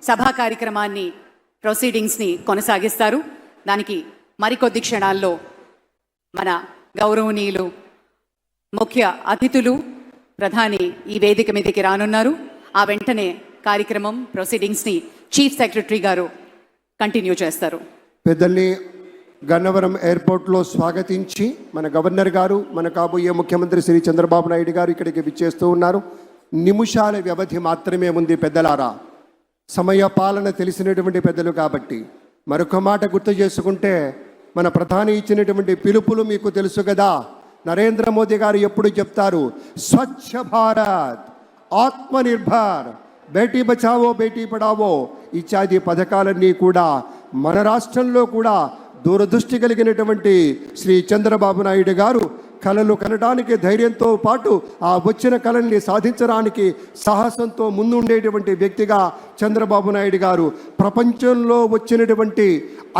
సభా కార్యక్రమాన్ని ప్రొసీడింగ్స్ని కొనసాగిస్తారు. దానికి మరికొద్ది క్షణాల్లో మన గౌరవనీయులు ముఖ్య అతిథులు ప్రధాని ఈ వేదిక మీదకి రానున్నారు. ఆ వెంటనే కార్యక్రమం ప్రొసీడింగ్స్ని చీఫ్ సెక్రటరీ గారు కంటిన్యూ చేస్తారు. పెద్దల్ని గన్నవరం ఎయిర్పోర్ట్లో స్వాగతించి మన గవర్నర్ గారు, మన కాబోయే ముఖ్యమంత్రి శ్రీ చంద్రబాబు నాయుడు గారు ఇక్కడికి విచ్చేస్తూ ఉన్నారు. నిమిషాల వ్యవధి మాత్రమే ఉంది పెద్దలారా. సమయ పాలన తెలిసినటువంటి పెద్దలు కాబట్టి మరొక మాట గుర్తు చేసుకుంటే, మన ప్రధాని ఇచ్చినటువంటి పిలుపులు మీకు తెలుసు కదా. నరేంద్ర మోదీ గారు ఎప్పుడు చెప్తారు, స్వచ్ఛ భారత్, ఆత్మనిర్భర్, బేటీ బచావో బేటీ పడావో ఇత్యాది పథకాలన్నీ కూడా మన రాష్ట్రంలో కూడా దూరదృష్టి కలిగినటువంటి శ్రీ చంద్రబాబు నాయుడు గారు కళలు కనడానికి ధైర్యంతో పాటు ఆ వచ్చిన కళల్ని సాధించడానికి సాహసంతో ముందుండేటువంటి వ్యక్తిగా చంద్రబాబు నాయుడు గారు ప్రపంచంలో వచ్చినటువంటి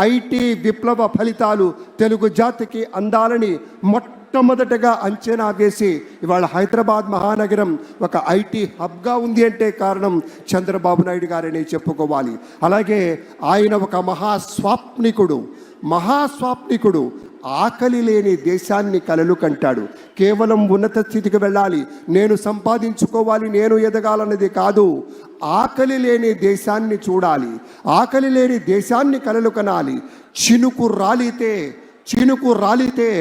ఐటీ విప్లవ ఫలితాలు తెలుగు జాతికి అందాలని మొట్టమొదటగా అంచనా వేసి ఇవాళ హైదరాబాద్ మహానగరం ఒక ఐటీ హబ్గా ఉంది అంటే కారణం చంద్రబాబు నాయుడు గారని చెప్పుకోవాలి. అలాగే ఆయన ఒక మహాస్వాప్నికుడు, ఆకలి లేని దేశాన్ని కలలు కంటాడు. కేవలం ఉన్నత స్థితికి వెళ్ళాలి, నేను సంపాదించుకోవాలి, నేను ఎదగాలన్నది కాదు. ఆకలి లేని దేశాన్ని చూడాలి, ఆకలి లేని దేశాన్ని కలలు కనాలి. చినుకు రాలితే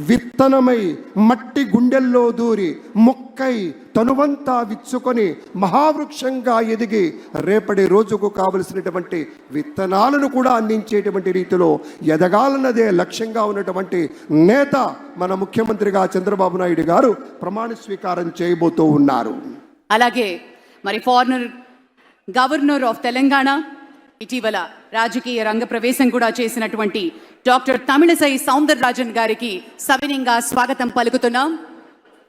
విత్తనమై మట్టి గుండెల్లో దూరి మొక్కై తనువంతా విచ్చుకొని మహావృక్షంగా ఎదిగి రేపటి రోజుకు కావలసినటువంటి విత్తనాలను కూడా అందించేటువంటి రీతిలో ఎదగాలన్నదే లక్ష్యంగా ఉన్నటువంటి నేత మన ముఖ్యమంత్రిగా చంద్రబాబు నాయుడు గారు ప్రమాణ స్వీకారం చేయబోతూ ఉన్నారు. అలాగే మరి ఫారినర్ గవర్నర్ ఆఫ్ తెలంగాణ, ఇటీవల రాజకీయ రంగ ప్రవేశం కూడా చేసినటువంటి డాక్టర్ తమిళసై సౌందరరాజన్ గారికి సవినయంగా స్వాగతం పలుకుతున్నాం.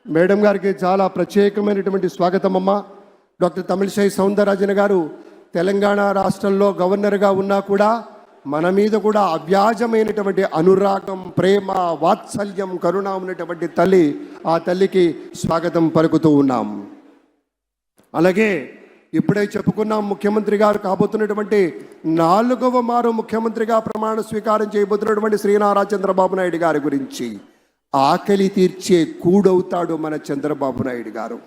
మేడం గారికి చాలా ప్రత్యేకమైనటువంటి స్వాగతం అమ్మ. డాక్టర్ తమిళసై సౌందరరాజన్ గారు తెలంగాణ రాష్ట్రంలో గవర్నర్గా ఉన్నా కూడా మన మీద కూడా అవ్యాజమైనటువంటి అనురాగం, ప్రేమ, వాత్సల్యం, కరుణ ఉన్నటువంటి తల్లి, ఆ తల్లికి స్వాగతం పలుకుతూ ఉన్నాం. అలాగే ఇప్పుడే చెప్పుకున్నాం, ముఖ్యమంత్రి గారు కాబోతున్నటువంటి 4వ మారు ముఖ్యమంత్రిగా ప్రమాణ స్వీకారం చేయబోతున్నటువంటి శ్రీ నారా చంద్రబాబు నాయుడు గారి గురించి. ఆకలి తీర్చే కూడవుతాడు మన చంద్రబాబు నాయుడు గారు.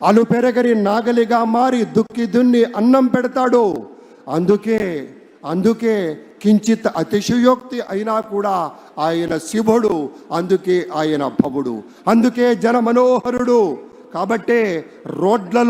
అలుపెరగరి నాగలిగా మారి దుక్కి దున్ని అన్నం పెడతాడు. అందుకే కించిత్ అతిశయోక్తి అయినా కూడా ఆయన శివుడు, అందుకే ఆయన భవుడు, అందుకే జన మనోహరుడు. కాబట్టే రోడ్లలో